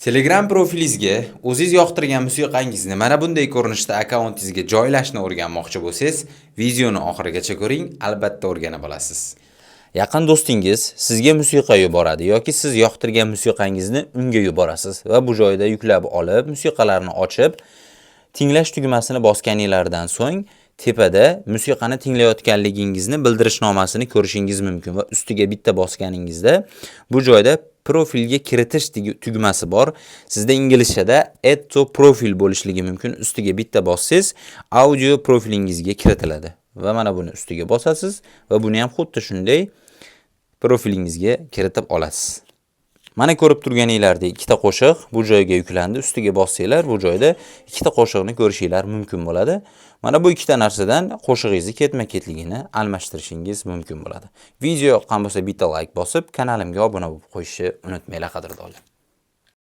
Telegram profilingizga o'zingiz yoqtirgan musiqangizni mana bunday ko'rinishda akkauntingizga joylashni o'rganmoqchi bo'lsangiz, videoni oxirigacha ko'ring, albatta o'rganib olasiz. Yaqin do'stingiz sizga musiqa yuboradi yoki siz yoqtirgan musiqangizni unga yuborasiz va bu joyda yuklab olib, musiqalarni ochib, tinglash tugmasini bosganingizdan so'ng tepada musiqani tinglayotganligingizni bildirishnomasini ko'rishingiz mumkin va ustiga bitta bosganingizda bu joyda profilga kiritish tugmasi bor. Sizda inglizchada add to profile bo'lishligi mumkin. Ustiga bitta bossangiz, audio profilingizga kiritiladi. Va mana buni ustiga bosasiz va buni ham xuddi shunday profilingizga kiritib olasiz. Mana ko'rib turganinglardek ikkita qo'shiq bu joyga yuklandi. Ustiga bossanglar, bu joyda ikkita qo'shiqni ko'rishinglar mumkin bo'ladi. Mana bu ikkita narsadan qo'shig'ingizni ketma-ketligini almashtirishingiz mumkin bo'ladi. Video yoqqan bo'lsa bitta like bosib, kanalimga obuna bo'lib qo'yishni unutmanglar, qadrdonlar.